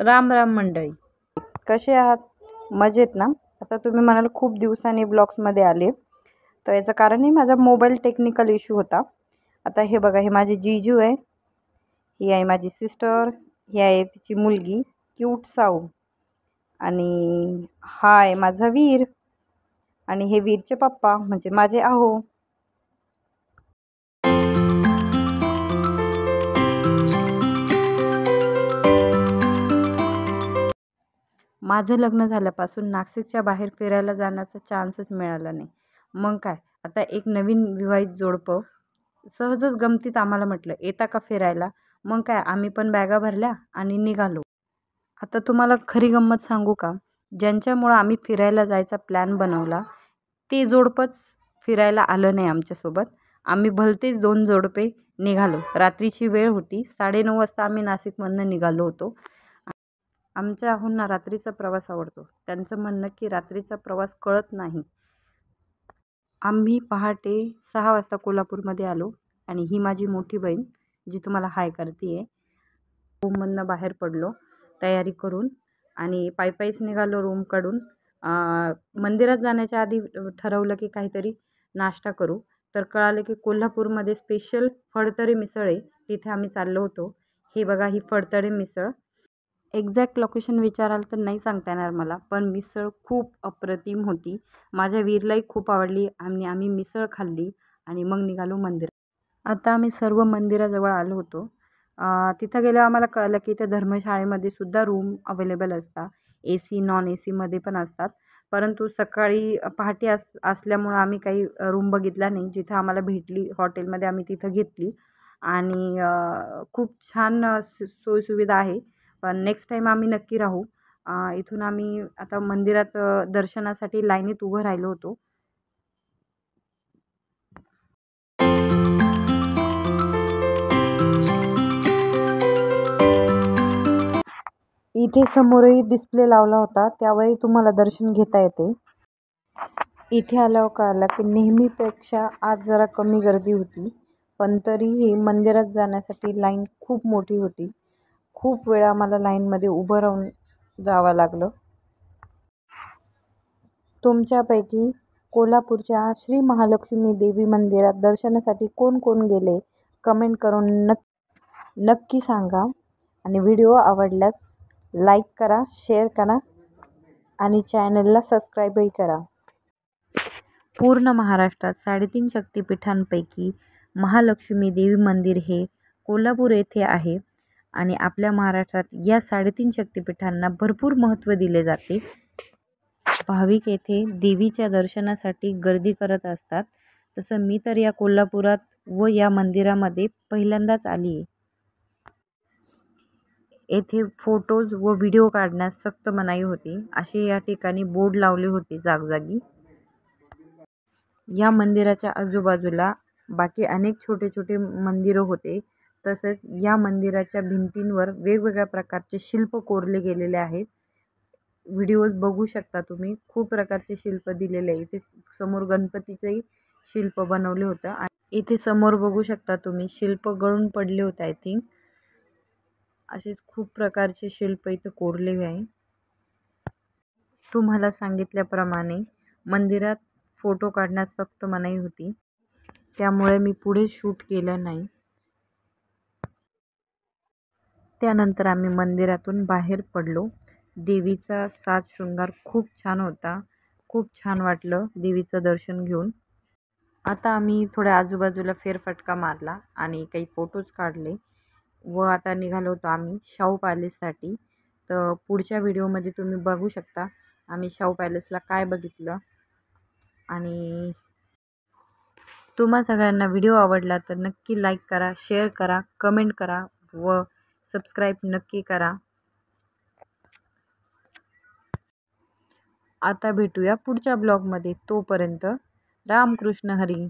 राम राम मंडळी, कसे आहात? मजेत ना? आता तुम्ही म्हणाल खूप दिवसांनी ब्लॉग्समध्ये आले, तर याचं कारण आहे माझा मोबाईल टेक्निकल इश्यू होता. आता हे बघा, हे माझे जीजू आहे, ही आहे माझी सिस्टर, ही आहे तिची मुलगी क्यूट साऊ, आणि हा आहे माझा वीर, आणि हे वीरचे पप्पा म्हणजे माझे आहो. माझं लग्न झाल्यापासून नाशिकच्या बाहेर फिरायला जाण्याचा चान्सच मिळाला नाही. मग काय, आता एक नवीन विवाहित जोडपं सहजच गमतीत आम्हाला म्हटलं, येता का फिरायला? मग काय, आम्ही पण बॅगा भरल्या आणि निघालो. आता तुम्हाला खरी गंमत सांगू का? ज्यांच्यामुळं आम्ही फिरायला जायचा प्लॅन बनवला, ते जोडपंच फिरायला आलं नाही आमच्यासोबत. आम्ही भलतेच 2 जोडपे निघालो. रात्रीची वेळ होती, 9:30 वाजता आम्ही नाशिकमधनं निघालो होतो. आमच्या आहोंना रात्रीचा प्रवास आवडतो. त्यांचं म्हणणं की रात्रीचा प्रवास कळत नाही. आम्ही पहाटे 6 वाजता कोल्हापूरमध्ये आलो, आणि ही माझी मोठी बहीण जी तुम्हाला हाय करते आहे. रूममधनं बाहेर पडलो तयारी करून, आणि पायीच निघालो रूमकडून. मंदिरात जाण्याच्या आधी ठरवलं की काहीतरी नाश्ता करू, तर कळालं की कोल्हापूरमध्ये स्पेशल फडतरे मिसळ आहे, तिथे आम्ही चाललो होतो. हे बघा, ही फडतरे मिसळ. एक्झॅक्ट लोकेशन विचाराल तर नाही सांगता येणार मला, पण मिसळ खूप अप्रतिम होती. माझ्या वीरलाही खूप आवडली, आणि आम्ही मिसळ खाल्ली आणि मग निघालो मंदिरात. आता आम्ही सर्व मंदिराजवळ आलो होतो. तिथं गेल्यावर आम्हाला कळलं की त्या धर्मशाळेमध्ये सुद्धा रूम अवेलेबल असतात. AC नॉन ACमध्ये पण असतात. परंतु सकाळी पहाटे असल्यामुळं आम्ही काही रूम बघितला नाही. जिथं आम्हाला भेटली हॉटेलमध्ये आम्ही तिथं घेतली, आणि खूप छान सोयीसुविधा आहे. पण नेक्स्ट टाईम आम्ही नक्की राहू. इथून आम्ही आता मंदिरात दर्शनासाठी लाईनीत उभं राहिलो होतो. इथे समोरही डिस्प्ले लावला होता, त्यावेळी तुम्हाला दर्शन घेता येते. इथे आल्यावर कळालं की नेहमीपेक्षा आज जरा कमी गर्दी होती, पण तरीही मंदिरात जाण्यासाठी लाईन खूप मोठी होती. खूप वेळा आम्हाला लाईनमध्ये उभं राहून जावं लागलं. तुमच्यापैकी कोल्हापूरच्या श्री महालक्ष्मी देवी मंदिरात दर्शनासाठी कोण कोण गेले, कमेंट करून नक्की सांगा. आणि व्हिडिओ आवडल्यास लाईक करा, शेअर करा, आणि चॅनलला सबस्क्राईबही करा. पूर्ण महाराष्ट्रात 3.5 शक्तिपीठांपैकी महालक्ष्मी देवी मंदिर हे कोल्हापूर येथे आहे, आणि आपल्या महाराष्ट्रात या 3.5 शक्तिपीठांना भरपूर महत्त्व दिले जाते. भाविक येथे देवीच्या दर्शनासाठी गर्दी करत असतात. तसं मी तर या कोल्हापुरात व या मंदिरामध्ये पहिल्यांदाच आली आहे. येथे फोटोज व व्हिडिओ काढण्यास सक्त मनाई होती, असे या ठिकाणी बोर्ड लावले होते जागोजागी. या मंदिराच्या आजूबाजूला बाकी अनेक छोटे छोटे मंदिरं होते. तसेच या मंदिराच्या भिंतींवर वेगवेगळ्या प्रकारचे शिल्प कोरले गेलेले आहेत. व्हिडिओज बघू शकता तुम्ही, खूप प्रकारचे शिल्प दिलेले आहे. इथे समोर गणपतीचंही शिल्प बनवले होतं, आणि इथे समोर बघू शकता तुम्ही शिल्प गळून पडले होते आय थिंक. असेच खूप प्रकारचे शिल्प इथं कोरले आहे. तुम्हाला सांगितल्याप्रमाणे मंदिरात फोटो काढण्यास सक्त मनाई होती, त्यामुळे मी पुढे शूट केलं नाही. त्यानंतर आम्ही मंदिरातून बाहेर पडलो. देवीचा साज शृंगार खूप छान होता. खूप छान वाटलं देवीचं दर्शन घेऊन. आता आम्ही थोड्या आजूबाजूला फेरफटका मारला आणि काही फोटोज काढले, व आता निघालो होतो आम्ही शाहू पॅलेससाठी. तर पुढच्या व्हिडिओमध्ये तुम्ही बघू शकता आम्ही शाहू पॅलेसला काय बघितलं. आणि तुम्हा सगळ्यांना व्हिडिओ आवडला तर नक्की लाईक करा, शेअर करा, कमेंट करा व सबस्क्राईब नक्की करा. आता भेटूया पुढच्या ब्लॉगमध्ये. तोपर्यंत रामकृष्ण हरी.